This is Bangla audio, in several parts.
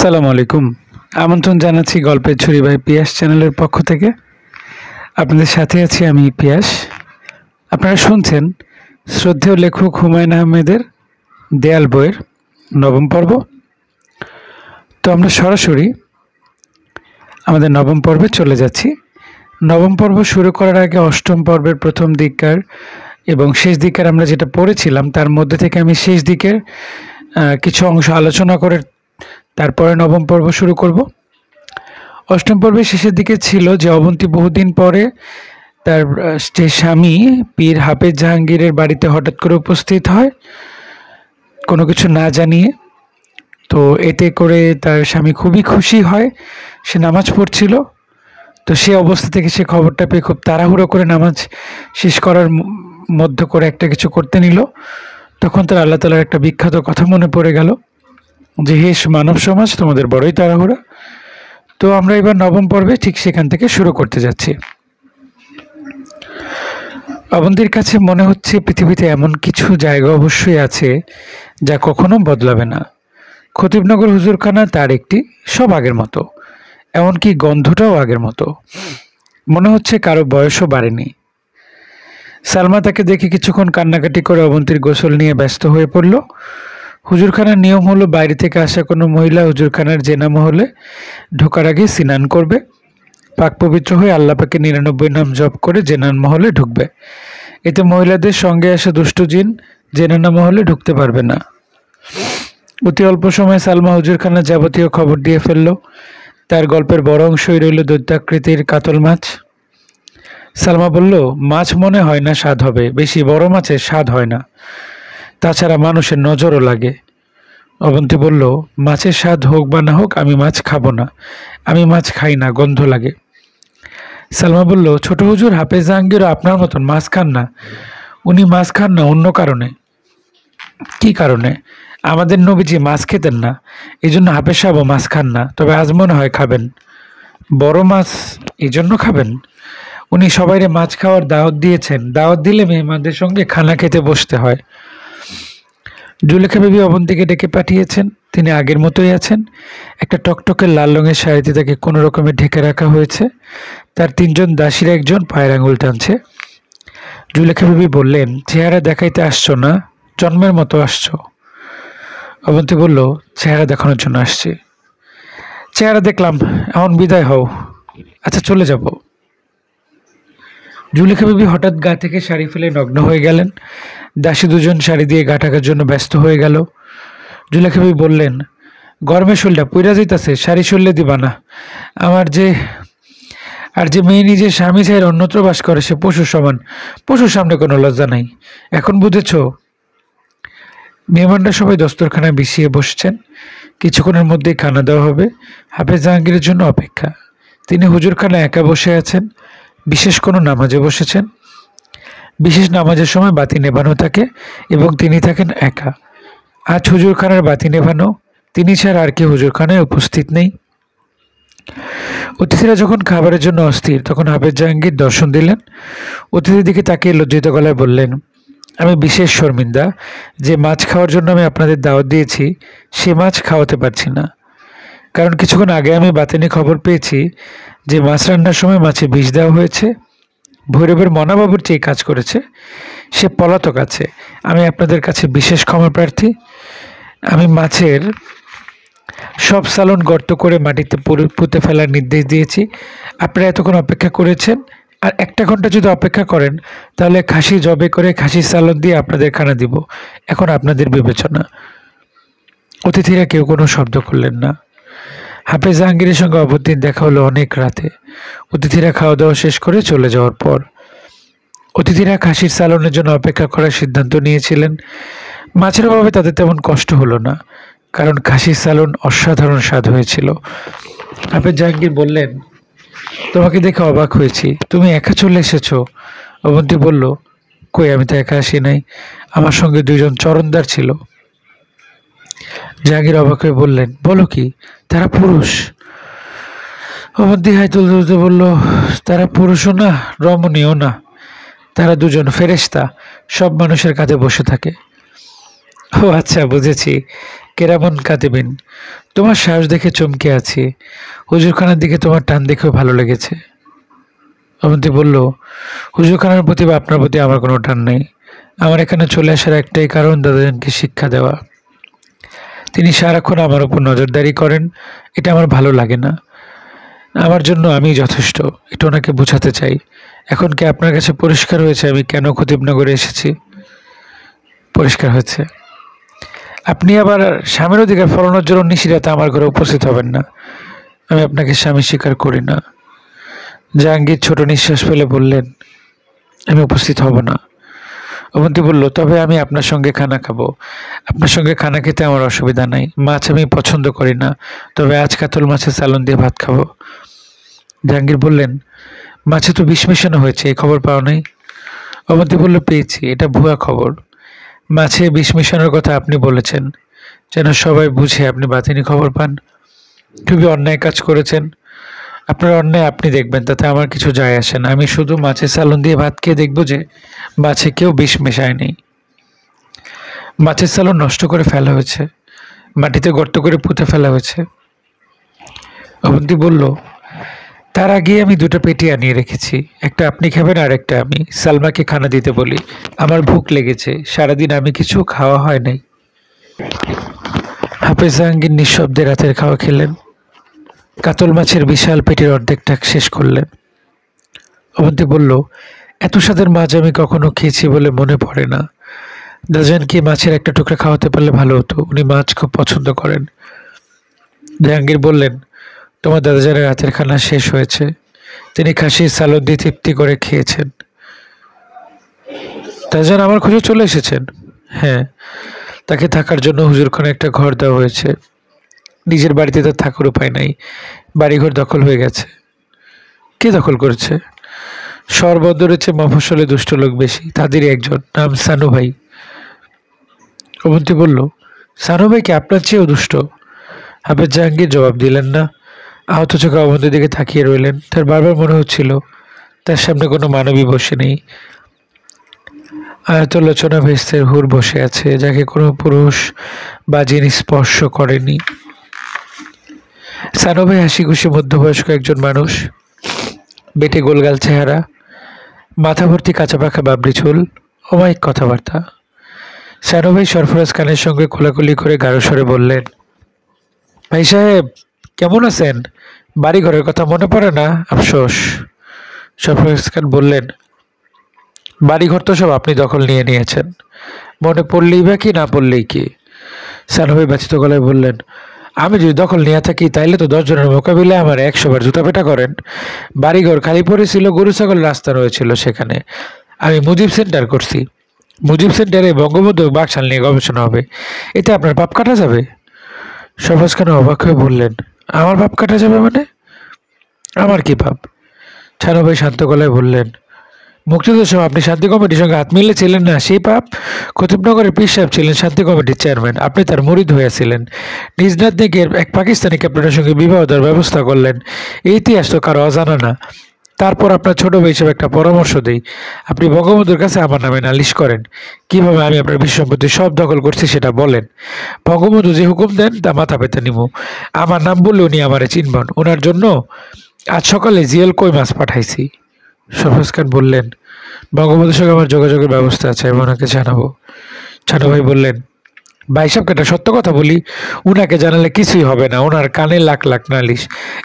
আসসালামু আলাইকুম। আমন্ত্রণ জানাচ্ছি গল্পের ছড়ি বাই পিয়াস চ্যানেলের পক্ষ থেকে। আপনাদের সাথে আছি আমি পিয়াস। আপনারা শুনছেন শ্রদ্ধেয় লেখক হুমায়ুন আহমেদের দেয়াল বইয়ের নবম পর্ব। তো আমরা সরাসরি আমাদের নবম পর্বে চলে যাচ্ছি। নবম পর্ব শুরু করার আগে অষ্টম পর্বের প্রথম দিককার এবং শেষ দিককার আমরা যেটা পড়েছিলাম তার মধ্যে থেকে আমি শেষ দিকের কিছু অংশ আলোচনা করে তারপরে নবম পর্ব শুরু করব। অষ্টম পর্বের শেষের দিকে ছিল যে অবন্তী বহুদিন পরে তার স্বামী পীর হাফেজ জাহাঙ্গীরের বাড়িতে হঠাৎ করে উপস্থিত হয় কোনো কিছু না জানিয়ে। তো এতে করে তার স্বামী খুবই খুশি হয়। সে নামাজ পড়ছিল, তো সে অবস্থা থেকে সে খবরটা পেয়ে খুব তাড়াহুড়ো করে নামাজ শেষ করার মধ্য করে একটা কিছু করতে নিল। তখন তার আল্লাহ তাআলার একটা বিখ্যাত কথা মনে পড়ে গেল যে হে মানব সমাজ, তোমাদের বড়ই তাড়াহুড়া। তো আমরা এবার নবম পর্বে ঠিক সেখান থেকে শুরু করতে যাচ্ছি। অবন্তীর কাছে মনে হচ্ছে পৃথিবীতে এমন কিছু জায়গা অবশ্যই আছে যা কখনো বদলাবে না। খতিবনগর হুজুরখানা তার একটি, সব আগের মতো, এমনকি গন্ধটাও আগের মতো। মনে হচ্ছে কারো বয়সও বাড়েনি। সালমা তাকে দেখে কিছুক্ষণ কান্নাকাটি করে অবন্তীর গোসল নিয়ে ব্যস্ত হয়ে পড়ল। হুজুরখানার নিয়ম হলো বাইরে থেকে আসা কোনো মহিলা হুজুরখানার জেনা মহলে ঢোকার আগে স্নান করবে, পাক পবিত্র হয়ে আল্লাহ পাকে 99 নাম জপ করে জেনান মহলে ঢুকবে। এতে মহিলাদের সঙ্গে আসা দুষ্ট জিন জেনানা মহলে ঢুকতে পারবে না। অতি অল্প সময় সালমা হুজুরখানার যাবতীয় খবর দিয়ে ফেলল। তার গল্পের বড় অংশই রইল দৈত্যাকৃতির কাতল মাছ। সালমা বলল, মাছ মনে হয় না স্বাদ হবে, বেশি বড় মাছের স্বাদ হয় না, তাছাড়া মানুষের নজরও লাগে। অবন্তী বলল, মাছের স্বাদ হোক বা না হোক আমি মাছ খাবো না, আমি মাছ খাই না, গন্ধ লাগে। সালমা বলল, ছোট হুজুর হাফেজ জাহাঙ্গীরও আপনার মতন মাছ খান না। উনি মাছ খান না অন্য কারণে। কি কারণে? আমাদের নবীজি মাছ খেতেন না, এই জন্য হাফেজ সাহেবও মাছ খান না, তবে আজ মনে হয় খাবেন। বড় মাছ এই জন্য খাবেন? উনি সবাইরে মাছ খাওয়ার দাওয়াত দিয়েছেন, দাওয়াত দিলে মেহমানদের সঙ্গে খানা খেতে বসতে হয়। জুলেখা বিবি অবন্তীকে ডেকে পাঠিয়েছেন, তিনি আগের মতোই আছেন। একটা টকটকে লাল রঙের শাড়িতে তাকে কোনো রকমে ঢেকে রাখা হয়েছে। তার 3জন দাসীর একজন পায়ের আঙুল টানছে। জুলেখা বিবি বললেন, চেহারা দেখাইতে আসছো না, জন্মের মতো আসছো। অবন্তী বলল, চেহারা দেখানোর জন্য আসছি। চেহারা দেখলাম, এখন বিদায় হও। আচ্ছা, চলে যাব। জুলেখা বিবি হঠাৎ গা থেকে শাড়ি ফেলে নগ্ন হয়ে গেলেন। দাসী দুজন শাড়ি দিয়ে গা ঢাকার জন্য ব্যস্ত হয়ে গেল। জুলেখা বিবি বললেন, গরমে শরীরটা পুইরা যাইতাছে, শাড়ি সরলে দিবা না। আর যে মেয়ে নিজের স্বামী ছাড়া অন্যত্র বাস করে সে পশুর সমান, পশুর সামনে কোনো লজ্জা নাই। এখন বুঝেছ? মেহমানরা সবাই দস্তরখানায় বিছিয়ে বসছেন। কিছুক্ষণের মধ্যেই খানা দেওয়া হবে। হাফেজ জাহাঙ্গীরের জন্য অপেক্ষা। তিনি হুজুরখানায় একা বসে আছেন, বিশেষ কোনো নামাজে বসেছেন। বিশেষ নামাজের সময় বাতি নেভানো থাকে এবং তিনি থাকেন একা। আজ হুজুরখানার বাতি নেভানো, তিনি ছাড়া আর কেউ হুজুরখানায় উপস্থিত নেই। অতিথিরা যখন খাবারের জন্য অস্থির, তখন হাফেজ জাহাঙ্গীর দর্শন দিলেন। অতিথির দিকে তাকিয়ে লজ্জিত গলায় বললেন, আমি বিশেষ শর্মিন্দা যে মাছ খাওয়ার জন্য আমি আপনাদের দাওয়াত দিয়েছি সে মাছ খাওয়াতে পারছি না। কারণ কিছুক্ষণ আগে আমি বাতেনে খবর পেয়েছি যে মাছ রান্নার সময় মাছে বিষ দেওয়া হয়েছে। ভৈরবের মনাবাবুর এই কাজ করেছে, সে পলাতক আছে। আমি আপনাদের কাছে বিশেষ ক্ষমা প্রার্থী। আমি মাছের সব সালন গর্ত করে মাটিতে পুঁতে ফেলার নির্দেশ দিয়েছি। আপনারা এতক্ষণ অপেক্ষা করেছেন, আর 1 ঘন্টা যদি অপেক্ষা করেন তাহলে খাসি জবে করে খাসির সালন দিয়ে আপনাদের খানা দিব। এখন আপনাদের বিবেচনা। অতিথিরা কেউ কোনো শব্দ করলেন না। হাফেজ জাহাঙ্গীরের সঙ্গে অবন্তীর দেখা হলো অনেক রাতে, অতিথিরা খাওয়া দাওয়া শেষ করে চলে যাওয়ার পর। অতিথিরা খাসির সালনের জন্য অপেক্ষা করার সিদ্ধান্ত নিয়েছিলেন। মাছের অভাবে তাদের তেমন কষ্ট হলো না, কারণ খাসির সালন অসাধারণ স্বাদ হয়েছিল। হাফেজ জাহাঙ্গীর বললেন, তোমাকে দেখে অবাক হয়েছি, তুমি একা চলে এসেছো। অবন্তী বলল, কই, আমি তো একা আসি নাই, আমার সঙ্গে 2জন চরণদার ছিল। জাহাঙ্গীর অবাক হয়ে বললেন, বলো কি, তারা পুরুষ? অবন্তী হাই তুলতে তুলতে বলল, তারা পুরুষও না, রমণীও না, তারা 2জন ফেরেশতা, সব মানুষের কাঁধে বসে থাকে। ও আচ্ছা, বুঝেছি, কেরামন কাতিবিন, তোমার সাহস দেখে চমকে আছি। হুজুরখানার দিকে তোমার টান দেখেও ভালো লেগেছে। অবন্তী বলল, হুজুরখানার প্রতি বা আপনার প্রতি আমার কোনো টান নেই। আমার এখানে চলে আসার একটাই কারণ, দাদাজানকে শিক্ষা দেওয়া। তিনি সারাক্ষণ আমার উপর নজরদারি করেন, এটা আমার ভালো লাগে না। আমার জন্য আমি যথেষ্ট, এটা ওনাকে বোঝাতে চাই। এখন কি আপনার কাছে পরিষ্কার হয়েছে আমি কেন খতিবনগরে এসেছি? পরিষ্কার হয়েছে। আপনি আবার স্বামীর অধিকার ফলানোর জন্য নিশিরাতে আমার ঘরে উপস্থিত হবেন না। আমি আপনাকে স্বামী স্বীকার করি না। জাহাঙ্গীর ছোট নিঃশ্বাস ফেলে বললেন, আমি উপস্থিত হব না। অবন্তী বলল, তবে আমি আপনার সঙ্গে খানা খাবো। আপনার সঙ্গে খানা খেতে আমার অসুবিধা নাই। মাছ আমি পছন্দ করি না, তবে আজ কাতল মাছের চালন দিয়ে ভাত খাবো। জাহাঙ্গীর বললেন, মাছে তো বিষ মেশানো হয়েছে, এই খবর পাও নাই? অবন্তী বলল, পেয়েছি, এটা ভুয়া খবর। মাছে বিষ মেশানোর কথা আপনি বলেছেন যেন সবাই বুঝে আপনি বাতিনি খবর পান। খুবই অন্যায় কাজ করেছেন। আপনার অন্যায় আপনি দেখবেন, তাতে আমার কিছু যায় আসে না। আমি শুধু মাছের চালন দিয়ে ভাত খেয়ে দেখবো যে মাছে কেউ বিষ মেশায়নি। মাছের চালন নষ্ট করে ফেলা হয়েছে, মাটিতে গর্ত করে পুঁতে ফেলা হয়েছে। অবন্তী বলল, তার আগে আমি দুটো পেটি আনিয়ে রেখেছি, একটা আপনি খাবেন আর একটা আমি। সালমাকে খানা দিতে বলি, আমার ভুক লেগেছে, সারাদিন আমি কিছু খাওয়া হয় নাই। হাফেজ জাহাঙ্গীর নিঃশব্দে রাতের খাওয়া খেলেন। কাতল মাছের বিশাল পেটির অর্ধেকটা শেষ করলেন। অবন্তী বলল, এত স্বাদের মাছ আমি কখনো খেয়েছি বলে মনে পড়ে না। দাদাজানকে মাছের একটা টুকরা খাওয়াতে পারলে ভালো হতো, উনি মাছ খুব পছন্দ করেন। জাহাঙ্গীর বললেন, তোমার দাদাজানের রাতের খানা শেষ হয়েছে। তিনি খাসির সালদ দিয়ে তৃপ্তি করে খেয়েছেন। দাদাজান আমার খোঁজে চলে এসেছেন? হ্যাঁ, তাকে থাকার জন্য হুজুরখানে একটা ঘর দেওয়া হয়েছে। নিজের বাড়িতে তার থাকার উপায় নাই, বাড়িঘর দখল হয়ে গেছে। কে দখল করেছে? শহর বন্দরের চেয়ে মফস্বলে দুষ্ট লোক বেশি, তাদেরই একজন, নাম সানু ভাই। অবন্তী বলল, সানু ভাই কি আপনার চেয়েও দুষ্ট? হাফেজ জাহাঙ্গীর জবাব দিলেন না, আহত চোখে অবন্তীর দিকে তাকিয়ে রইলেন। তার বারবার মনে হচ্ছিল তার সামনে কোনো মানবী বসে নেই। আয়তলোচনা ভেস্তের হুর বসে আছে, যাকে কোনো পুরুষ বা জিনিস স্পর্শ করেনি। সানু ভাই হাসি খুশি মধ্যবয়স্ক একজন মানুষ, বেটে গোলগাল চেহারা, মাথা ভর্তি কাঁচা পাখা বাবরি চুল, অমায়িক কথাবার্তা। সানু ভাই সরফরাজ খানের সঙ্গে কোলাকুলি করে গাঢ় স্বরে বললেন, ভাই সাহেব কেমন আছেন? বাড়ি ঘরের কথা মনে পড়ে না? আফসোস। সরফরাজ খান বললেন, বাড়িঘর তো সব আপনি দখল নিয়ে নিয়েছেন, মনে পড়লেই বা কি, না পড়লেই কি? সানু ভাই ব্যথিত গলায় বললেন, আমি যদি দখল নিয়ে থাকি তাইলে তো 10 জনের মোকাবিলায় আমার 100 বার জুতা পেটা করেন। বাড়িঘর খালি পড়েছিল, গরু ছাগল রাস্তা রয়েছিল সেখানে। আমি মুজিব সেন্টার করছি, মুজিব সেন্টারে বঙ্গবন্ধু বাকশাল নিয়ে গবেষণা হবে, এতে আপনার পাপ কাটা যাবে? সরফরাজ খান অবাক হয়ে বললেন, আমার পাপ কাটা যাবে মানে? আমার কি পাপ? সানু ভাই শান্ত গলায় বললেন, মুক্তিযুদ্ধের সময় আপনি শান্তি কমিটির সঙ্গে হাত মিলিয়েছিলেন না, সেই পাপ। খতিবনগরের পীর সাহেব ছিলেন শান্তি কমিটির চেয়ারম্যান, আপনি তার মুরিদ হয়েছিলেন। নিজ নাতনিকে এক পাকিস্তানি ক্যাপ্টেনের সঙ্গে বিবাহ দেওয়ার ব্যবস্থা করলেন, এই ইতিহাস তো কারো অজানা না। তারপর আপনার ছোট ভাই হিসেবে একটা পরামর্শ দিই, আপনি বঙ্গবন্ধুর কাছে আমার নামে নালিশ করেন, কিভাবে আমি আপনার বিশ্ব সম্পত্তি সব দখল করছি সেটা বলেন। বঙ্গবন্ধু যে হুকুম দেন তা মাথা পেতে নিব। আমার নাম বললে উনি আমারে চিনবেন। ওনার জন্য আজ সকালে জিএল কই মাছ পাঠাইছি। সরফরাজ খান বললেন, বঙ্গবন্ধুর সঙ্গে আমার যোগাযোগের ব্যবস্থা আছে, আমি ওনাকে জানাবো। সানু ভাই বললেন, ভাই সাহেবকে একটা সত্য কথা বলি, উনাকে জানালে কিছুই হবে না, ওনার কানে লাখ লাখ নালিশ,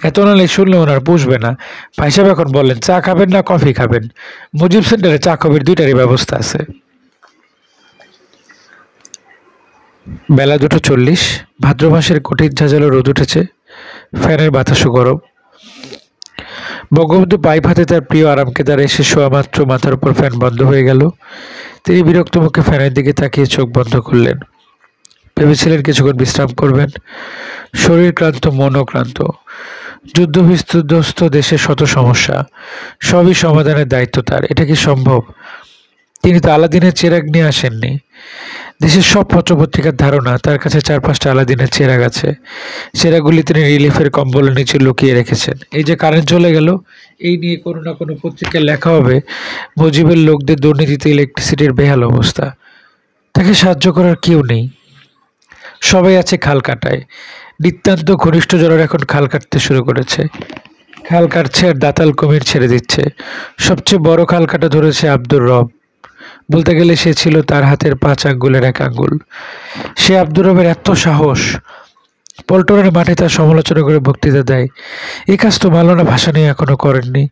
এত নালিশ শুনলে ওনার পুষবে না। ভাই সাহেব এখন বলেন, চা খাবেন না কফি খাবেন? মুজিব সেন্টারে চা কফির দুইটারই ব্যবস্থা আছে। বেলা 2:40, ভাদ্র মাসের কঠিন ঝাঁঝালো রোদ উঠেছে, ফ্যানের বাতাসও গরম। বঙ্গবন্ধু পাইপ হাতে তার প্রিয় আরামকেদারে এসে শোয়া মাত্র মাথার উপর ফ্যান বন্ধ হয়ে গেল। তিনি বিরক্ত মুখে ফ্যানের দিকে তাকিয়ে চোখ বন্ধ করলেন। ভেবেছিলেন কিছুক্ষণ বিশ্রাম করবেন। শরীর ক্লান্ত, মনও ক্লান্ত। যুদ্ধ বিধ্বস্ত দেশের শত সমস্যা, সবই সমাধানের দায়িত্ব তার। এটা কি সম্ভব? তিনি তো আলাদিনের চেরাগ নিয়ে আসেননি। দেশের সব পত্রপত্রিকার ধারণা তার কাছে 4-5টা আলাদিনের চেরাগ আছে। চেরাগুলি তিনি রিলিফের কম্বলের নিচে লুকিয়ে রেখেছেন। এই যে কারেন্ট চলে গেল, এই নিয়ে কোনো না কোনো পত্রিকায় লেখা হবে মুজিবের লোকদের দুর্নীতিতে ইলেকট্রিসিটির বেহাল অবস্থা। তাকে সাহায্য করার কেউ নেই। সবাই আছে খাল কাটায়। নিতান্ত ঘনিষ্ঠ জনের এখন খাল কাটতে শুরু করেছে। খাল কাটছে আর দাতাল কুমির ছেড়ে দিচ্ছে। সবচেয়ে বড় খাল কাটা ধরেছে আব্দুর রব। বলতে গেলে সে ছিল তার হাতের 5 আঙ্গুলের 1 আঙ্গুল। সে আব্দুর রবের এত সাহস, পল্টনের মাঠে তার সমালোচনা করে বক্তৃতা দেয়। এই কাজ তো মাওলানা ভাসানী এখনো করেননি।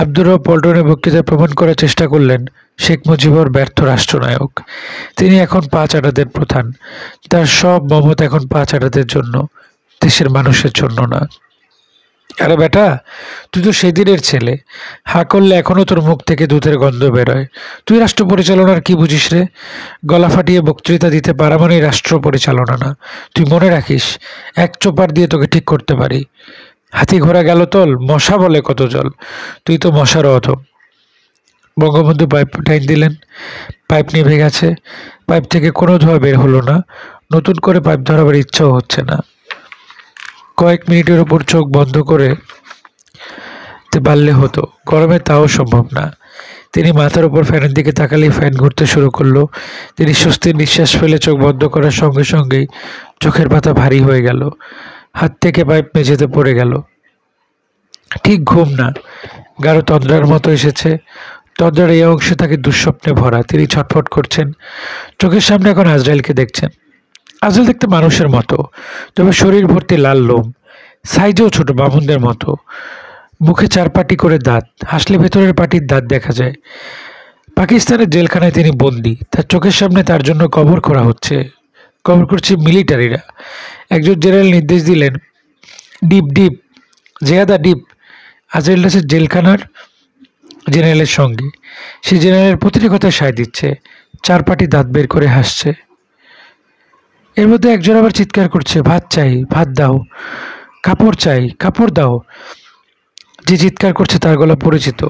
আব্দুর রব পল্টনের বক্তৃতায় প্রমাণ করার চেষ্টা করলেন শেখ মুজিবুর ব্যর্থ রাষ্ট্রনায়ক। তিনি এখন 5 আটাদের প্রধান। তার সব মমতা এখন 5 আটাদের জন্য, দেশের মানুষের জন্য না। আরে বেটা, তুই তো সেদিনের ছেলে। হা করলে এখনো তোর মুখ থেকে দুধের গন্ধ বেরোয়। তুই রাষ্ট্র পরিচালনার কি বুঝিস রে? গলা ফাটিয়ে বক্তৃতা দিতে পারা মানেই রাষ্ট্র পরিচালনা না। তুই মনে রাখিস, এক চোপার দিয়ে তোকে ঠিক করতে পারি। হাতি ঘোড়া গেল তল, মশা বলে কত জল। তুই তো মশার অধম। বঙ্গবন্ধু পাইপ টাইন দিলেন। পাইপ নিভে গেছে। পাইপ থেকে কোনো ধোঁয়া বের হলো না। নতুন করে পাইপ ধরাবার ইচ্ছাও হচ্ছে না। কয়েক মিনিটের ওপর চোখ বন্ধ করে পারলে হতো, গরমে তাও সম্ভব না। তিনি মাথার উপর ফ্যানের দিকে তাকালেই ফ্যান ঘুরতে শুরু করলো। তিনি স্বস্তির নিঃশ্বাস ফেলে চোখ বন্ধ করার সঙ্গে সঙ্গেই চোখের পাতা ভারী হয়ে গেল। হাত থেকে পাইপ মেঝেতে পড়ে গেল। ঠিক ঘুম না, গাঢ় তন্দ্রার মতো এসেছে। তন্দ্রার এই অংশে তাকে দুঃস্বপ্নে ভরা। তিনি ছটফট করছেন। চোখের সামনে এখন আজরাইলকে দেখছেন। আজরাইল দেখতে মানুষের মতো, তবে শরীর ভর্তি লাল লোম, সাইজেও ছোট, বামুনদের মতো। মুখে 4 পাটি করে দাঁত, হাসলে ভেতরের পাটির দাঁত দেখা যায়। পাকিস্তানের জেলখানায় তিনি বন্দী। তার চোখের সামনে তার জন্য কবর করা হচ্ছে। কবর করছে মিলিটারিরা। একজন জেনারেল নির্দেশ দিলেন, ডিপ ডিপ, জেয়াদা ডিপ। আজরাইল আছে জেলখানার জেনারেলের সঙ্গে। সে জেনারেলের প্রতিটি কথায় সায় দিচ্ছে, 4 পাটি দাঁত বের করে হাসছে। এর মধ্যে একজন আবার চিৎকার করছে, ভাত চাই, ভাত দাও। কাপড় চাই, কাপড় দাও। যে চিৎকার করছে তার গলা পরিচিত,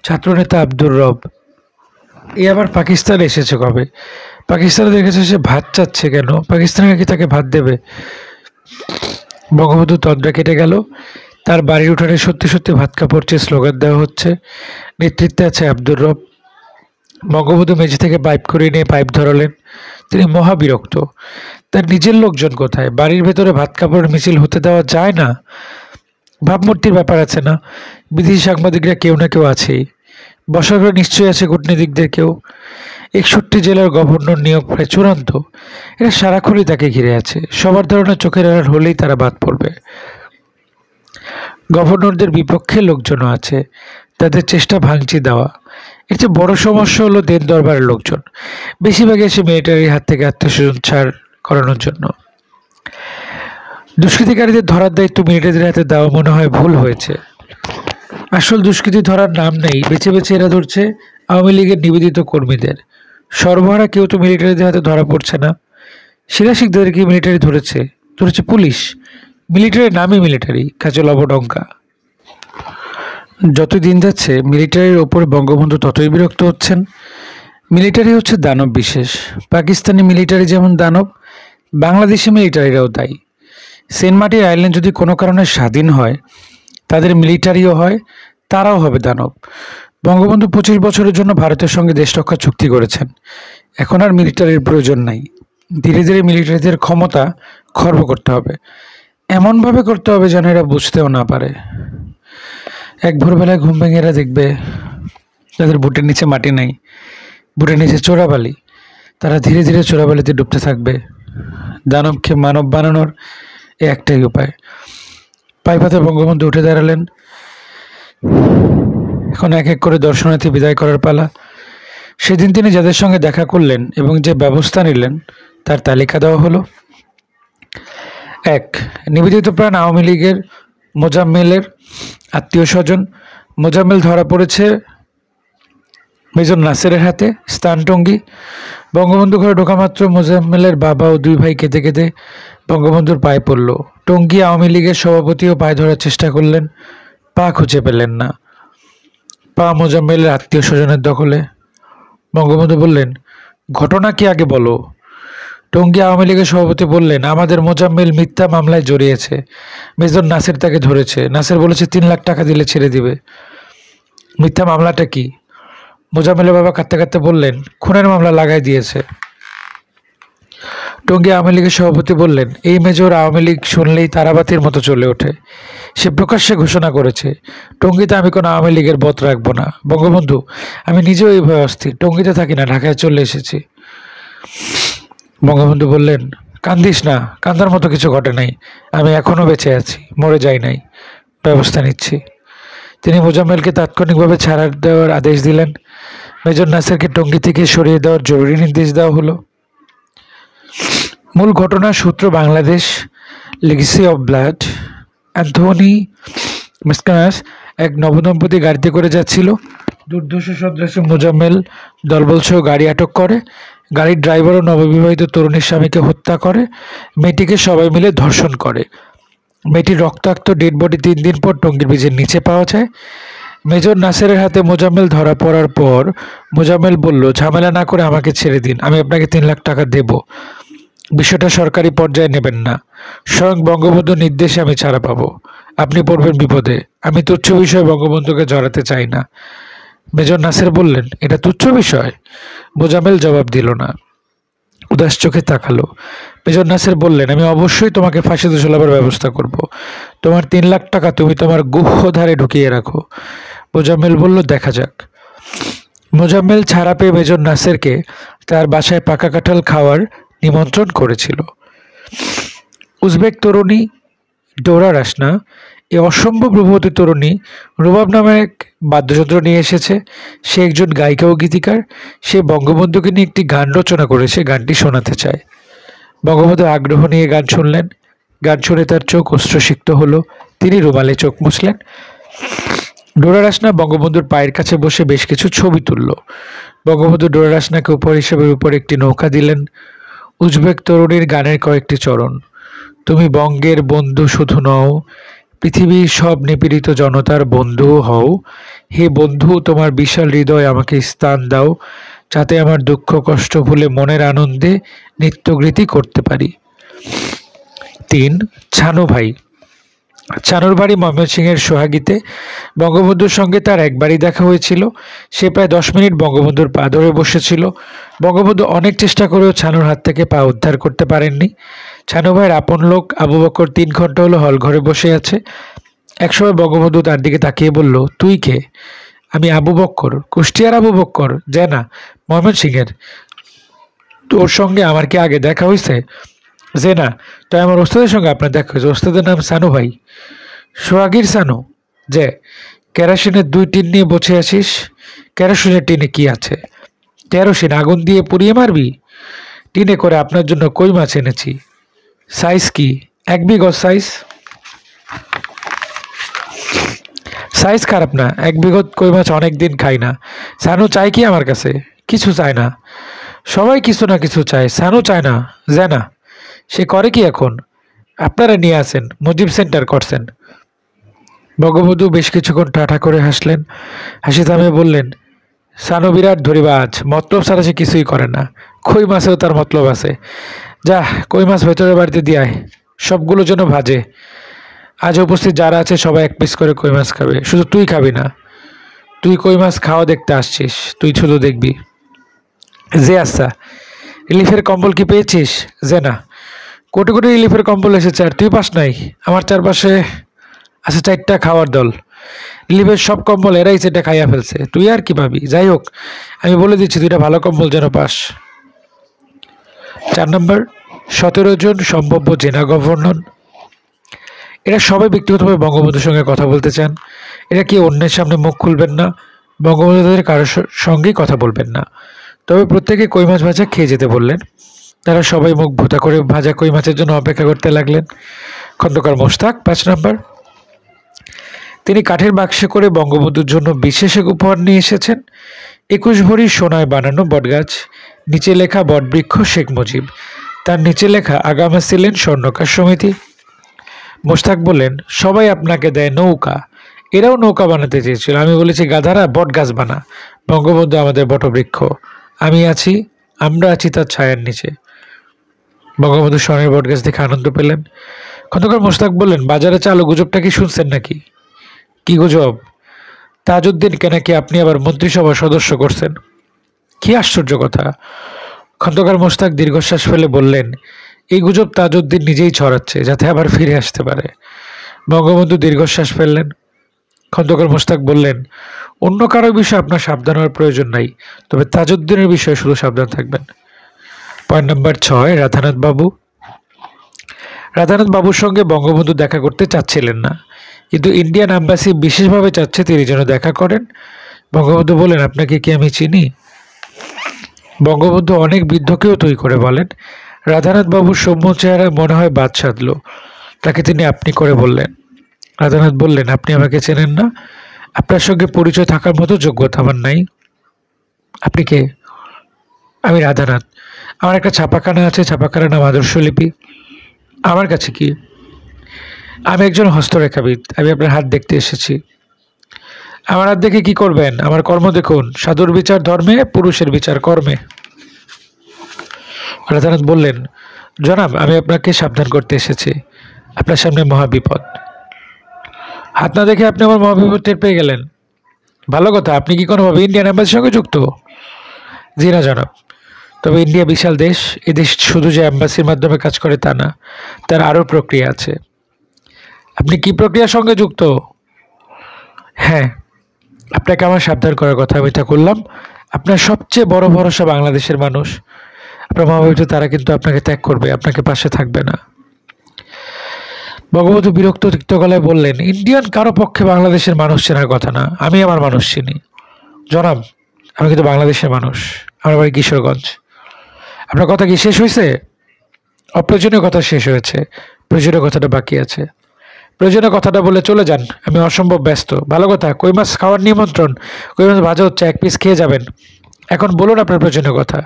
ছাত্রনেতা আব্দুর রব। এ আবার পাকিস্তানে এসেছে কবে? পাকিস্তানে দেখেছে সে ভাত চাচ্ছে কেন? পাকিস্তানে নাকি তাকে ভাত দেবে? বঙ্গবন্ধু তন্দ্রা কেটে গেল। তার বাড়ির উঠানে সত্যি সত্যি ভাত কাপড় চেয়ে স্লোগান দেওয়া হচ্ছে। নেতৃত্বে আছে আব্দুর রব। বঙ্গবন্ধু মেঝে থেকে পাইপ করে নিয়ে পাইপ ধরালেন। তিনি মহাবিরক্ত। তার নিজের লোকজন কোথায়? বাড়ির ভেতরে ভাত কাপড়ের মিছিল হতে দেওয়া যায় না। ভাবমূর্তির ব্যাপার আছে না? বিদেশি সাংবাদিকরা কেউ না কেউ আছেই। বসার ঘরে নিশ্চয়ই আছে কূটনীতিকদের কেউ। 61 জেলার গভর্নর নিয়োগ প্রায় চূড়ান্ত। এরা সারাক্ষণই তাকে ঘিরে আছে। সবার ধারণা চোখের আড়াল হলেই তারা বাদ পড়বে। গভর্নরদের বিপক্ষে লোকজনও আছে, তাদের চেষ্টা ভাঙচি দেওয়া। এর চেয়ে বড় সমস্যা হলো দেন দরবারের লোকজন। বেশিরভাগ এসে মিলিটারির হাত থেকে আত্মীয়স্বজন ছাড় করানোর জন্য। দুষ্কৃতিকারীদের ধরার দায়িত্ব মিলিটারিদের হাতে দেওয়া মনে হয় ভুল হয়েছে। আসল দুষ্কৃতি ধরার নাম নেই, বেছে বেছে এরা ধরছে আওয়ামী লীগের নিবেদিত কর্মীদের। সর্বহারা কেউ তো মিলিটারিদের হাতে ধরা পড়ছে না। শিলাশিকদেরকে মিলিটারি ধরেছে, ধরেছে পুলিশ। মিলিটারির নামই মিলিটারি, কাজে লবডঙ্কা। যত দিন যাচ্ছে মিলিটারির ওপরে বঙ্গবন্ধু ততই বিরক্ত হচ্ছেন। মিলিটারি হচ্ছে দানব বিশেষ। পাকিস্তানি মিলিটারি যেমন দানব, বাংলাদেশি মিলিটারিরাও তাই। সেন্ট মার্টিন আইল্যান্ড যদি কোনো কারণে স্বাধীন হয়, তাদের মিলিটারিও হয়, তারাও হবে দানব। বঙ্গবন্ধু 25 বছরের জন্য ভারতের সঙ্গে দেশ রক্ষা চুক্তি করেছেন। এখন আর মিলিটারির প্রয়োজন নাই। ধীরে ধীরে মিলিটারিদের ক্ষমতা খর্ব করতে হবে, এমনভাবে করতে হবে যেন এরা বুঝতেও না পারে। এক ভোরবেলায় ঘুম ভেঙে এরা দেখবে যাদের বুটের নিচে মাটি নাই, বুটের নিচে চোরাবালি, তারা ধীরে ধীরে চোরাবালিতে ডুবতে থাকবে। দানবকে মানব বানানোর একটাই উপায়। পাইপাতে বঙ্গবন্ধু উঠে দাঁড়ালেন। এখন এক এক করে দর্শনার্থী বিদায় করার পালা। সেদিন তিনি যাদের সঙ্গে দেখা করলেন এবং যে ব্যবস্থা নিলেন তার তালিকা দেওয়া হলো। 1. নিবেদিত প্রাণ আওয়ামী লীগের মোজাম্মেলের আত্মীয় স্বজন। মোজাম্মেল ধরা পড়েছে মেজর নাসেরের হাতে, স্থানটঙ্গী। বঙ্গবন্ধু ঘরে ঢোকা মাত্র মোজাম্মেলের বাবা ও 2 ভাই কেঁদে কেঁদে বঙ্গবন্ধুর পায়ে পড়ল। টঙ্গী আওয়ামী লীগের সভাপতিও পায়ে ধরার চেষ্টা করলেন, পা খুঁজে পেলেন না। পা মোজাম্মেলের আত্মীয় স্বজনের দখলে। বঙ্গবন্ধু বললেন, ঘটনা কি আগে বলো। টঙ্গী আওয়ামী লীগের সভাপতি বললেন, আমাদের মোজাম্মেল মিথ্যা মামলায় জড়িয়েছে। মেজর নাসের তাকে ধরেছে। নাসের বলেছে 3 লাখ টাকা দিলে ছেড়ে দিবে। মিথ্যা মামলাটা কি? মোজাম্মেলের বাবা কাঁদতে কাঁদতে বললেন, খুনের মামলা লাগাই দিয়েছে। টঙ্গী আওয়ামী লীগের সভাপতি বললেন, এই মেজর আওয়ামী লীগ শুনলেই তারাবাতির মতো চলে ওঠে। সে প্রকাশ্যে ঘোষণা করেছে, টঙ্গীতে আমি কোনো আওয়ামী লীগের বত রাখবো না। বঙ্গবন্ধু, আমি নিজেও এই ভয়ে অস্থির, টঙ্গীতে থাকি না, ঢাকায় চলে এসেছি। বঙ্গবন্ধু বললেন, কান্দিস না, কান্দার মতো কিছু ঘটে নাই, আমি এখনো বেঁচে আছি, মরে যাই নাই, ব্যবস্থা নিচ্ছি। তিনি মোজাম্মেলকে তাৎক্ষণিকভাবে ছাড়া দেওয়ার আদেশ দিলেন। মেজর নাসেরকে টঙ্গী থেকে সরিয়ে দেওয়ার জরুরি নির্দেশ দেওয়া হলো। মূল ঘটনার সূত্র Bangladesh legacy of blood. Anthony মিসকানাস এক নবদম্পতি গাড়িতে করে যাচ্ছিল। দুর্ধর্ষ সন্ত্রাসী মোজাম্মেল দলবলসহ গাড়ি আটক করে। গাড়ির ড্রাইভার ও নববিবাহিত তরুণীর স্বামীকে হত্যা করে। মেয়েটিকে সবাই মিলে ধর্ষণ করে। মেয়েটির রক্তাক্ত ডেড বডি 3 দিন পর টঙ্গীর ব্রিজের নিচে পাওয়া যায়। মেজর নাসেরের হাতে মোজাম্মেল ধরা পড়ার পর মোজাম্মেল বলল, ঝামেলা না করে আমাকে ছেড়ে দিন, আমি আপনাকে 3 লাখ টাকা দেব। বিষয়টা সরকারি পর্যায়ে নেবেন না, স্বয়ং বঙ্গবন্ধুর নির্দেশে আমি ছাড়া পাবো, আপনি পড়বেন বিপদে। আমি তুচ্ছ বিষয়ে বঙ্গবন্ধুকে জড়াতে চাই না। মেজর নাসের বললেন, এটা তুচ্ছ বিষয়? মোজাম্মেল জবাব দিল না, উদাস চোখে তাকালো। মেজর নাসের বললেন, আমি অবশ্যই তোমাকে ফাঁসিতে ঝোলাবার ব্যবস্থা করব। তোমার 3 লাখ টাকা তুমি তোমার গুহ্যধারে ঢুকিয়ে রাখো। মোজাম্মেল বলল, দেখা যাক। মোজাম্মেল ছাড়া পেয়ে মেজর নাসেরকে তার বাসায় পাকা কাঁঠাল খাওয়ার নিমন্ত্রণ করেছিল। উজবেক তরুণী ডোরা রাসনা, এই অসম্ভব রূপবতী তরুণী রুবাব নামে এক বাদ্যযন্ত্র নিয়ে এসেছে। সে একজন গায়িকা ও গীতিকার। সে বঙ্গবন্ধুকে নিয়ে একটি গান রচনা করেছে, গানটি শোনাতে চায়। বঙ্গবন্ধু আগ্রহ নিয়ে গান শুনলেন। গান শুনে তার চোখ অশ্রুসিক্ত হলো। তিনি রুমালে চোখ মুছলেন। ডোরা রাসনা বঙ্গবন্ধুর পায়ের কাছে বসে বেশ কিছু ছবি তুলল। বঙ্গবন্ধু ডোরা রাসনাকে উপহার হিসেবে উপর একটি নৌকা দিলেন। উজবেক তরুণীর গানের কয়েকটি চরণ। তুমি বঙ্গের বন্ধু শুধু নও, পৃথিবীর সব নিপীড়িত জনতার বন্ধুও হও। হে বন্ধু, তোমার বিশাল হৃদয় আমাকে স্থান দাও, যাতে আমার দুঃখ কষ্ট ভুলে মনের আনন্দে নৃত্যগীতি করতে পারি। 3 ছানু ভাই। ছানুর বাড়ি ময়মনসিংহের সোহাগীতে। বঙ্গবন্ধুর সঙ্গে তার একবারই দেখা হয়েছিল। সে প্রায় 10 মিনিট বঙ্গবন্ধুর পা ধরে বসেছিল। বঙ্গবন্ধু অনেক চেষ্টা করেও ছানুর হাত থেকে পা উদ্ধার করতে পারেননি। ছানু ভাইয়ের আপন লোক আবু বকর 3 ঘন্টা হলো হল ঘরে বসে আছে। একসময় বঙ্গবন্ধু তার দিকে তাকিয়ে বলল, তুই কে? আমি আবু বক্কর। কুষ্টিয়ার আবু বক্কর? যে না, ময়মনসিংহের। তোর সঙ্গে আমার কি আগে দেখা হয়েছে? যে না। তাই আমার ওস্তাদের সঙ্গে আপনার দেখা হয়েছে। ওস্তাদের নাম সানু ভাই। সোহাগীর সানু? যে। কেরোসিনের 2 টিন নিয়ে বসে আসিস। কেরোসিনের টিনে কি আছে? কেরোসিন আগুন দিয়ে পুড়িয়ে মারবি? টিনে করে আপনার জন্য কই মাছ এনেছি। সাইজ কি? 1 বিঘত সাইজ। সাইজ খারাপ না, 1 বিঘত কই মাছ অনেক দিন খাই না। সানু চাই কি আমার কাছে? কিছু চায় না। সবাই কিছু না কিছু চায়, সানু চায় না। যে না। সে করে কি এখন? আপনারা নিয়ে আসেন, মুজিব সেন্টার করছেন। বঙ্গবন্ধু বেশ কিছুক্ষণ ঠাঠা করে হাসলেন। হাসি থামিয়ে বললেন, সানু বিরাট ধরিবাজ, মতলব ছাড়া সে কিছুই করে না। কই মাছেও তার মতলব আছে। যা, কই মাছ ভেতরের বাড়িতে দিয়ে আয়, সবগুলো যেন ভাজে। আজ উপস্থিত যারা আছে সবাই 1 পিস করে কই মাছ খাবে, শুধু তুই খাবি না। তুই কই মাছ খাওয়া দেখতে আসছিস, তুই শুধু দেখবি। যে আচ্ছা, রিলিফের কম্বল কি পেয়েছিস? যে না। কোটি কোটি রিলিফের কম্বল এসেছে আর তুই পাস নাই। আমার চারপাশে আছে 4টা খাওয়ার দল। রিলিফের সব কম্বল এরাই সেটা খাইয়া ফেলছে, তুই আর কি পাবি? যাই হোক, আমি বলে দিচ্ছি 2টা ভালো কম্বল যেন পাস। 4 নম্বর, 17 জন সম্ভাব্য জেনা গভর্নর। এরা সবাই ব্যক্তিগতভাবে বঙ্গবন্ধুর সঙ্গে কথা বলতে চান। এরা কি অন্যের সামনে মুখ খুলবেন না। বঙ্গবন্ধু তাদের কারোর সঙ্গেই কথা বলবেন না। তবে প্রত্যেকে কই মাছ ভাজা খেয়ে যেতে বললেন। তারা সবাই মুখ ভোঁতা করে ভাজা কই মাছের জন্য অপেক্ষা করতে লাগলেন। খন্দকার মোশতাক 5 নম্বর। তিনি কাঠের বাক্সে করে বঙ্গবন্ধুর জন্য বিশেষ এক উপহার নিয়ে এসেছেন। 21 ভরি সোনায় বানানো বটগাছ, নিচে লেখা বটবৃক্ষ শেখ মুজিব, তার নিচে লেখা আগামা ছিলেন স্বর্ণকার সমিতি। মোশতাক বললেন, সবাই আপনাকে দেয় নৌকা, এরাও নৌকা বানাতে চেয়েছিল। আমি বলেছি, গাধারা, বট গাছ বানা। বঙ্গবন্ধু আমাদের বটবৃক্ষ, আমরা আছি তার ছায়ার নিচে। বঙ্গবন্ধু স্বর্ণের বটগাছ দেখে আনন্দ পেলেন। খন্দকার মোশতাক বললেন, বাজারে চালু গুজবটা কি শুনছেন নাকি? কি গুজব? তাজউদ্দিনকে নাকি আপনি আবার মন্ত্রিসভার সদস্য করছেন। কি আশ্চর্য কথা! খন্দকার মোশতাক দীর্ঘশ্বাস ফেলে বললেন, এই গুজব তাজউদ্দিন নিজেই ছড়াচ্ছে যাতে আবার ফিরে আসতে পারে। বঙ্গবন্ধু দীর্ঘশ্বাস ফেললেন। খন্দকার মোশতাক বললেন, অন্য কারো বিষয়ে আপনার সাবধান হওয়ার প্রয়োজন নাই, তবে তাজউদ্দিনের বিষয়ে শুধু সাবধান থাকবেন। পয়েন্ট নাম্বার 6, রাধানাথ বাবু। রাধানাথ বাবুর সঙ্গে বঙ্গবন্ধু দেখা করতে চাচ্ছিলেন না, কিন্তু ইন্ডিয়ান এম্বাসি বিশেষভাবে চাচ্ছে তিনি যেন দেখা করেন। বঙ্গবন্ধু বলেন, আপনাকে কি আমি চিনি? বঙ্গবন্ধু অনেক বৃদ্ধকেও তুই করে বলেন। রাধানাথ বাবুর সৌম্য চেহারায় মনে হয় বাদ সাধল। তাকে তিনি আপনি করে বললেন। রাধানাথ বললেন, আপনি আমাকে চেনেন না? আপনার সঙ্গে পরিচয় থাকার মতো যোগ্যতা আমার নাই। আপনি কে? আমি রাধানাথ। আমার একটা ছাপাখানা আছে, ছাপাখানার নাম আদর্শলিপি। আমার কাছে কি? আমি একজন হস্তরেখাবিদ। আমি আপনার হাত দেখতে এসেছি। আমার হাত দেখে কি করবেন? আমার কর্ম দেখুন। সাধুর বিচার ধর্মে, পুরুষের বিচার কর্মে। রাধানাথ বললেন, জনাব, আমি আপনাকে সাবধান করতে এসেছি। আপনার সামনে মহাবিপদ। হাত না দেখে আপনি আমার মহাবিপদ টের পেয়ে গেলেন? ভালো কথা। আপনি কি কোনোভাবে ইন্ডিয়ান এম্বাসির সঙ্গে যুক্ত? জি না জনাব। তবে ইন্ডিয়া বিশাল দেশ। এ দেশ শুধু যে এম্বাসির মাধ্যমে কাজ করে তা না, তার আরও প্রক্রিয়া আছে। আপনি কি প্রক্রিয়ার সঙ্গে যুক্ত? হ্যাঁ, আপনাকে আমার সাবধান করার কথা আমি তা করলাম। আপনার সবচেয়ে বড় ভরসা বাংলাদেশের মানুষ। আপনার মহাবিপদ তারা কিন্তু আপনাকে ত্যাগ করবে, আপনাকে পাশে থাকবে না। বঙ্গবন্ধু বিরক্ত তিক্ত গলায় বললেন, ইন্ডিয়ান কারো পক্ষে বাংলাদেশের মানুষ চেনার কথা না। আমি আমার মানুষ চিনি। জনাব, আমি কিন্তু বাংলাদেশের মানুষ। আমার বাড়ি কিশোরগঞ্জ। আপনার কথা কি শেষ হয়েছে? অপ্রয়োজনীয় কথা শেষ হয়েছে, প্রয়োজনীয় কথাটা বাকি আছে। প্রয়োজনীয় কথাটা বলে চলে যান, আমি অসম্ভব ব্যস্ত। ভালো কথা, কই মাছ খাওয়ার নিমন্ত্রণ। কই মাছ ভাজা হচ্ছে, এক পিস খেয়ে যাবেন। এখন বলুন আপনার প্রয়োজনীয় কথা।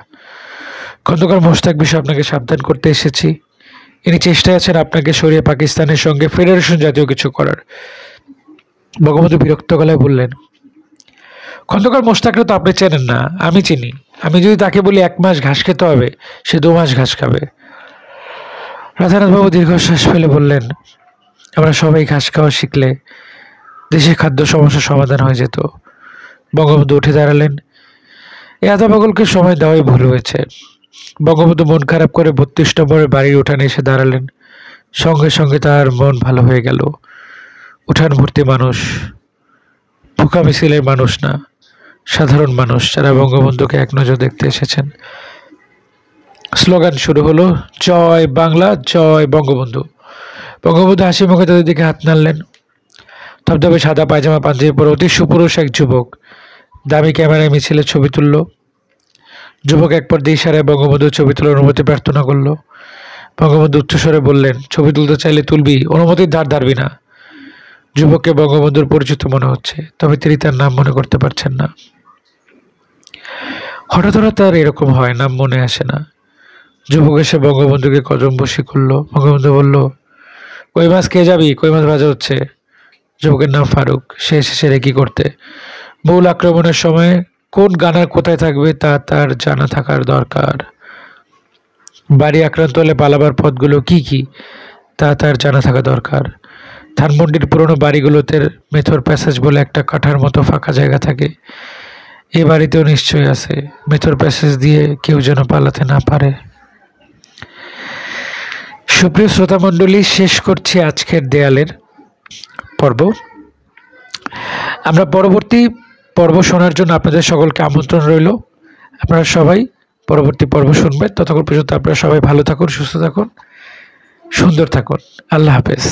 খন্দকার মোশতাক বিষয়ে আপনাকে সাবধান করতে এসেছি। ইনি চেষ্টায় আছেন আপনাকে সরিয়ে পাকিস্তানের সঙ্গে ফেডারেশন জাতীয় কিছু করার। বঙ্গবন্ধু বিরক্ত গলায় বললেন, খন্দকার মোশতাককে তো আপনি চেনেন না, আমি চিনি। আমি যদি তাকে বলি 1 মাস ঘাস খেতে হবে, সে 2 মাস ঘাস খাবে। রাধানাথ বাবু দীর্ঘশ্বাস ফেলে বললেন, আমরা সবাই ঘাস খাওয়া শিখলে দেশের খাদ্য সমস্যার সমাধান হয়ে যেত। বঙ্গবন্ধু উঠে দাঁড়ালেন। এ আধা পাগলকে সময় দেওয়াই ভুল হয়েছে। বঙ্গবন্ধু মন খারাপ করে 32 নম্বরের বাড়ির উঠানে এসে দাঁড়ালেন। সঙ্গে সঙ্গে তার মন ভালো হয়ে গেল। উঠান ভর্তি মানুষ, ফুকা মিছিলের মানুষ না, সাধারণ মানুষ যারা বঙ্গবন্ধুকে এক নজর দেখতে এসেছেন। স্লোগান শুরু হলো, জয় বাংলা, জয় বঙ্গবন্ধু। বঙ্গবন্ধু হাসি মুখে তাদের দিকে হাত নাড়লেন। ধবধবে সাদা পায়জামা পাঞ্জাবি পরে অতি সুপুরুষ এক যুবক দামি ক্যামেরায় মিছিলে ছবি তুলল। যুবক এক পর ইশারায় বঙ্গবন্ধুর ছবি তোলার অনুমতি প্রার্থনা করল। বঙ্গবন্ধু উচ্চস্বরে বললেন, ছবি তুলতে চাইলে তুলবি, অনুমতির ধার ধারবি না। যুবককে বঙ্গবন্ধুর পরিচিত মনে হচ্ছে, তবে তিনি তার নাম মনে করতে পারছেন না। হঠাৎ হঠাৎ তার এরকম হয়, নাম মনে আসে না। যুবক এসে বঙ্গবন্ধুকে কদম বসি করলো। বঙ্গবন্ধু বলল, কই মাছ খেয়ে যাবি? কই মাছ ভাজা হচ্ছে। যুবকের নাম ফারুক। সে এসেছে রেকি করতে। মূল আক্রমণের সময় কোন গানার কোথায় থাকবে তা তার জানা থাকার দরকার। বাড়ি আক্রান্ত হলে পালাবার পথগুলো কি কি তা তার জানা থাকা দরকার। ধানমন্ডির পুরনো বাড়িগুলোতে মেথর প্যাসেজ বলে একটা কাঠার মতো ফাঁকা জায়গা থাকে। এ বাড়িতেও নিশ্চয়ই আছে। মেথর প্যাসেজ দিয়ে কেউ যেন পালাতে না পারে। সুপ্রিয় শ্রোতামণ্ডলী, শেষ করছি আজকের দেয়ালের পর্ব। আমরা পরবর্তী পর্ব শোনার জন্য আপনাদের সকলকে আমন্ত্রণ রইল। আপনারা সবাই পরবর্তী পর্ব শুনবেন। ততক্ষণ পর্যন্ত আপনারা সবাই ভালো থাকুন, সুস্থ থাকুন, সুন্দর থাকুন। আল্লাহ হাফেজ।